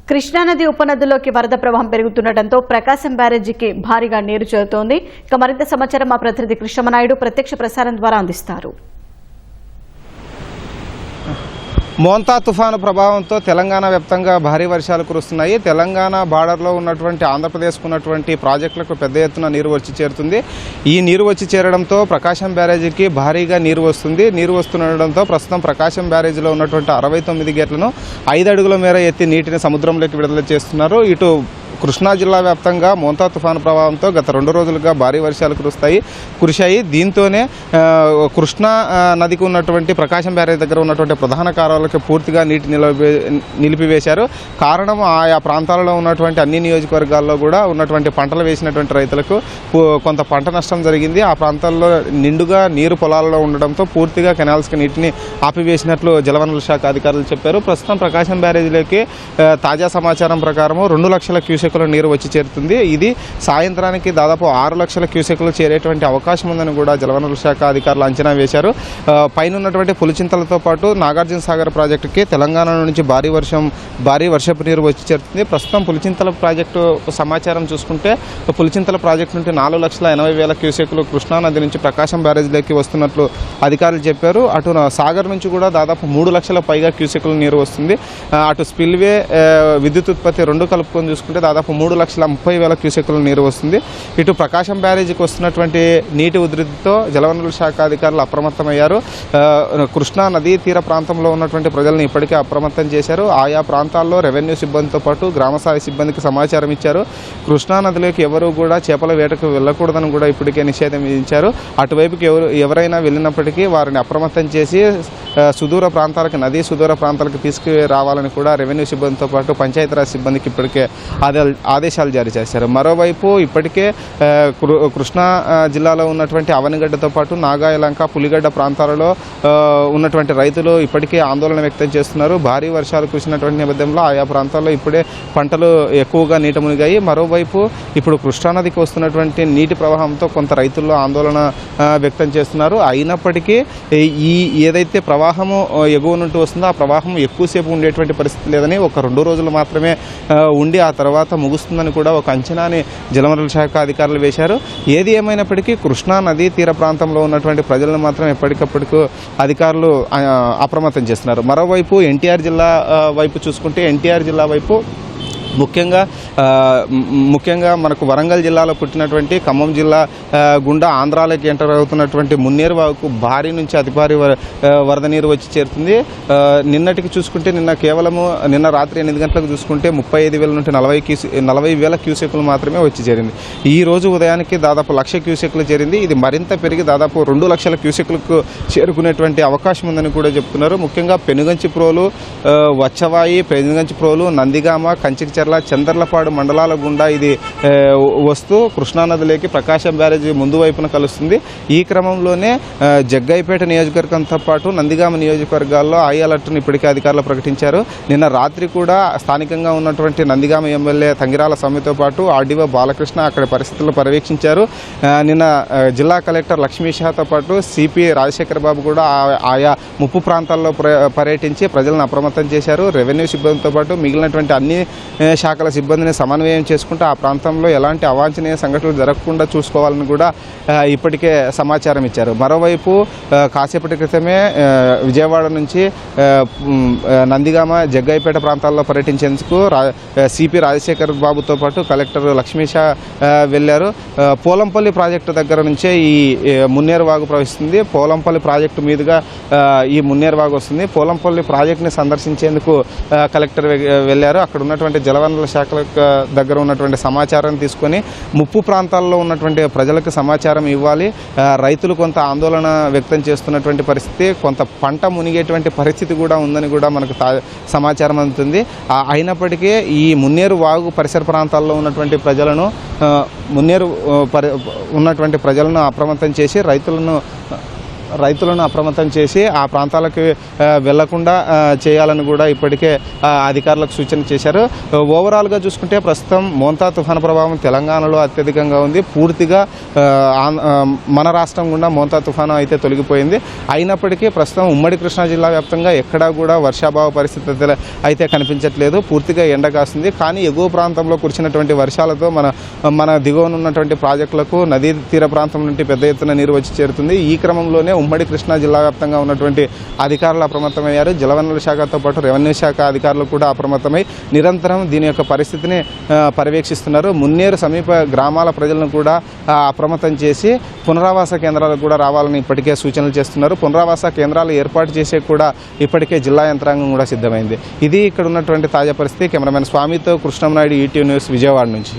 కృష్ణానది ఉపనదిలోకి వరద ప్రవాహం పెరుగుతుండటంతో ప్రకాశం బ్యారేజీకి భారీగా నీరు చేరుతోంది. ఇక మరింత సమాచారం మా ప్రతినిధి కృష్ణమనాయుడు ప్రత్యక్ష ప్రసారం ద్వారా అందిస్తారు. మోంతా తుఫాను ప్రభావంతో తెలంగాణ వ్యాప్తంగా భారీ వర్షాలు కురుస్తున్నాయి. తెలంగాణ బార్డర్లో ఉన్నటువంటి ఆంధ్రప్రదేశ్కు ఉన్నటువంటి ప్రాజెక్టులకు పెద్ద ఎత్తున నీరు వచ్చి చేరుతుంది. ఈ నీరు వచ్చి చేరడంతో ప్రకాశం బ్యారేజీకి భారీగా నీరు వస్తుంది. నీరు వస్తుండడంతో ప్రస్తుతం ప్రకాశం బ్యారేజీలో ఉన్నటువంటి 69 గేట్లను 5 అడుగుల మేర ఎత్తి నీటిని సముద్రంలోకి విడుదల చేస్తున్నారు. ఇటు కృష్ణా జిల్లా వ్యాప్తంగా మోంతా తుఫాను ప్రభావంతో గత 2 రోజులుగా భారీ వర్షాలు కురిశాయి. దీంతోనే కృష్ణా నదికి ఉన్నటువంటి ప్రకాశం బ్యారేజ్ దగ్గర ఉన్నటువంటి ప్రధాన కాలువలకు పూర్తిగా నీటి నిలిపివేశారు. కారణం ఆయా ప్రాంతాలలో ఉన్నటువంటి అన్ని నియోజకవర్గాల్లో కూడా ఉన్నటువంటి పంటలు వేసినటువంటి రైతులకు కొంత పంట నష్టం జరిగింది. ఆ ప్రాంతాల్లో నిండుగా నీరు పొలాలలో ఉండడంతో పూర్తిగా కెనాల్స్కి నీటిని ఆపివేసినట్లు జలవనరుల శాఖ అధికారులు చెప్పారు. ప్రస్తుతం ప్రకాశం బ్యారేజీలోకి తాజా సమాచారం ప్రకారం 2 లక్షల క్యూసెక్కుల నీరు వచ్చి చేరుతుంది. ఇది సాయంత్రానికి దాదాపు 6 లక్షల క్యూసెక్కులు చేరేటువంటి అవకాశం ఉందని కూడా జలవనరుల శాఖ అధికారులు అంచనా వేశారు. పైన ఉన్నటువంటి పులిచింతలతో పాటు నాగార్జున సాగర్ ప్రాజెక్టుకి తెలంగాణ నుంచి భారీ వర్షపు నీరు వచ్చి చేరుతుంది. ప్రస్తుతం పులిచింతల ప్రాజెక్టు సమాచారం చూసుకుంటే పులిచింతల ప్రాజెక్టు నుండి 4,80,000 క్యూసెక్కులు కృష్ణానది నుంచి ప్రకాశం బ్యారేజ్లోకి వస్తున్నట్లు అధికారులు చెప్పారు. అటు సాగర్ నుంచి కూడా దాదాపు 3 లక్షల పైగా క్యూసెక్కుల నీరు వస్తుంది. అటు స్పిల్వే విద్యుత్ ఉత్పత్తి 2 కలుపుకొని చూసుకుంటే దాదాపు 3,30,000 క్యూసెక్కుల నీరు వస్తుంది. ఇటు ప్రకాశం బ్యారేజీకి వస్తున్నటువంటి నీటి ఉధృతితో జలవనరుల శాఖ అధికారులు అప్రమత్తమయ్యారు. కృష్ణా నదీ తీర ప్రాంతంలో ఉన్నటువంటి ప్రజలను ఇప్పటికే అప్రమత్తం చేశారు. ఆయా ప్రాంతాల్లో రెవెన్యూ సిబ్బందితో పాటు గ్రామస్థాయి సిబ్బందికి సమాచారం ఇచ్చారు. కృష్ణా నదిలోకి ఎవరు కూడా చేపల వేటకు వెళ్ళకూడదని కూడా ఇప్పటికే నిషేధం విధించారు. అటువైపుకి ఎవరైనా వెళ్ళినప్పటికీ వారిని అప్రమత్తం చేసి సుదూర ప్రాంతాలకు నదీ సుదూర ప్రాంతాలకు తీసుకురావాలని కూడా రెవెన్యూ సిబ్బందితో పాటు పంచాయతీరాజ్ సిబ్బందికి ఇప్పటికే ఆదేశాలు జారీ చేశారు. మరోవైపు ఇప్పటికే కృష్ణా జిల్లాలో ఉన్నటువంటి అవనిగడ్డతో పాటు నాగాయలంక పులిగడ్డ ప్రాంతాలలో ఉన్నటువంటి రైతులు ఇప్పటికే ఆందోళన వ్యక్తం చేస్తున్నారు. భారీ వర్షాలు కురిసినటువంటి నేపథ్యంలో ఆయా ప్రాంతాల్లో ఇప్పుడే పంటలు ఎక్కువగా నీట మునిగాయి. మరోవైపు ఇప్పుడు కృష్ణానదికి వస్తున్నటువంటి నీటి ప్రవాహంతో కొంత రైతుల్లో ఆందోళన వ్యక్తం చేస్తున్నారు. అయినప్పటికీ ఏదైతే ప్రవాహము ఎగువ నుండి వస్తుందో ఆ ప్రవాహం ఎక్కువసేపు ఉండేటువంటి పరిస్థితి లేదని, ఒక 2 రోజులు మాత్రమే ఉండి ఆ తర్వాత ముగుస్తుందని కూడా ఒక అంచనాని జలవనరుల శాఖ అధికారులు వేశారు. ఏది ఏమైనప్పటికీ కృష్ణా నదీ తీర ప్రాంతంలో ఉన్నటువంటి ప్రజలను మాత్రం ఎప్పటికప్పుడు అధికారులు అప్రమత్తం చేస్తున్నారు. మరోవైపు ఎన్టీఆర్ జిల్లా వైపు చూసుకుంటే ఎన్టీఆర్ జిల్లా వైపు ముఖ్యంగా మనకు వరంగల్ జిల్లాలో పుట్టినటువంటి ఖమ్మం జిల్లా గుండా ఆంధ్రాలోకి ఎంటర్ అవుతున్నటువంటి మున్నేరు వాగుకు భారీ నుంచి అతి భారీ వరద నీరు వచ్చి చేరుతుంది. నిన్నటికి చూసుకుంటే నిన్న రాత్రి 8 గంటలకు చూసుకుంటే 35,000 నుండి 40,000 క్యూసెక్కులు మాత్రమే వచ్చి చేరింది. ఈ రోజు ఉదయానికి దాదాపు 1,00,000 క్యూసెక్కులు చేరింది. ఇది మరింత పెరిగి దాదాపు 2 లక్షల క్యూసెక్కులకు చేరుకునేటువంటి అవకాశం ఉందని కూడా చెప్తున్నారు. ముఖ్యంగా పెనుగంచిప్రోలు, వచ్చవాయి, పెనుగంచిప్రోలు, నందిగామ, కంచికిచర్ల, చందర్లపాడు మండలాల గుండా ఇది వస్తూ కృష్ణానదిలోకి ప్రకాశం బ్యారేజీ ముందు వైపున కలుస్తుంది. ఈ క్రమంలోనే జగ్గైపేట నియోజకవర్గంతో పాటు నందిగామ నియోజకవర్గాల్లో హై అలర్ట్ను ఇప్పటికే అధికారులు ప్రకటించారు. నిన్న రాత్రి కూడా స్థానికంగా ఉన్నటువంటి నందిగామ ఎమ్మెల్యే తంగిరాల స్వామితో పాటు ఆర్డీఓ బాలకృష్ణ అక్కడ పరిస్థితులను పర్యవేక్షించారు. నిన్న జిల్లా కలెక్టర్ లక్ష్మీషాతో పాటు సిపి రాజశేఖర్ బాబు కూడా ఆయా ముప్పు ప్రాంతాల్లో పర్యటించి ప్రజలను అప్రమత్తం చేశారు. రెవెన్యూ సిబ్బందితో పాటు మిగిలినటువంటి అన్ని శాఖల సిబ్బందిని సమన్వయం చేసుకుంటూ ఆ ప్రాంతంలో ఎలాంటి అవాంఛనీయ సంఘటనలు జరగకుండా చూసుకోవాలని కూడా ఇప్పటికే సమాచారం ఇచ్చారు. మరోవైపు కాసేపటి క్రితమే విజయవాడ నుంచి నందిగామ, జగ్గైపేట ప్రాంతాల్లో పర్యటించేందుకు సిపి రాజశేఖర్ బాబుతో పాటు కలెక్టర్ లక్ష్మీషా వెళ్లారు. పోలంపల్లి ప్రాజెక్టు దగ్గర నుంచే ఈ మున్నేరు వాగు ప్రవహిస్తుంది. పోలంపల్లి ప్రాజెక్టు మీదుగా ఈ మున్నేరు వాగు వస్తుంది. పోలంపల్లి ప్రాజెక్టుని సందర్శించేందుకు కలెక్టర్ వెళ్లారు. అక్కడ ఉన్నటువంటి జలవనరుల శాఖల దగ్గర ఉన్నటువంటి సమాచారాన్ని తీసుకొని ముప్పు ప్రాంతాల్లో ఉన్నటువంటి ప్రజలకు సమాచారం ఇవ్వాలి. రైతులు కొంత ఆందోళన వ్యక్తం చేస్తున్నటువంటి పరిస్థితి, కొంత పంట మునిగేటువంటి పరిస్థితి కూడా ఉందని కూడా మనకు సమాచారం అందుతుంది. అయినప్పటికీ ఈ మున్నేరు వాగు పరిసర ప్రాంతాల్లో ఉన్నటువంటి ప్రజలను అప్రమత్తం చేసి రైతులను రైతులను అప్రమత్తం చేసి ఆ ప్రాంతాలకు వెళ్లకుండా చేయాలని కూడా ఇప్పటికే అధికారులకు సూచన చేశారు. ఓవరాల్గా చూసుకుంటే ప్రస్తుతం మోంతా తుఫాను ప్రభావం తెలంగాణలో అత్యధికంగా ఉంది. పూర్తిగా మన రాష్ట్రం గుండా మోంతా తుఫాను అయితే తొలగిపోయింది. అయినప్పటికీ ప్రస్తుతం ఉమ్మడి కృష్ణా జిల్లా వ్యాప్తంగా ఎక్కడా కూడా వర్షాభావ పరిస్థితి అయితే కనిపించట్లేదు. పూర్తిగా ఎండ కాస్తుంది. కానీ ఎగువ ప్రాంతంలో కురిసినటువంటి వర్షాలతో మన దిగువనున్నటువంటి ప్రాజెక్టులకు నదీ తీర ప్రాంతం నుండి పెద్ద ఎత్తున నీరు వచ్చి చేరుతుంది. ఈ క్రమంలోనే ఉమ్మడి కృష్ణా జిల్లా వ్యాప్తంగా ఉన్నటువంటి అధికారులు అప్రమత్తమయ్యారు. జలవనరుల శాఖతో పాటు రెవెన్యూ శాఖ అధికారులు కూడా అప్రమత్తమై నిరంతరం దీని యొక్క పరిస్థితిని పర్యవేక్షిస్తున్నారు. మున్నేరు సమీప గ్రామాల ప్రజలను కూడా అప్రమత్తం చేసి పునరావాస కేంద్రాలకు కూడా రావాలని ఇప్పటికే సూచనలు చేస్తున్నారు. పునరావాస కేంద్రాలు ఏర్పాటు చేసే కూడా ఇప్పటికే జిల్లా యంత్రాంగం కూడా సిద్ధమైంది. ఇది ఇక్కడ ఉన్నటువంటి తాజా పరిస్థితి. కెమెరామెన్ స్వామితో కృష్ణంనాయుడు, ఈటీవీ న్యూస్, విజయవాడ నుంచి.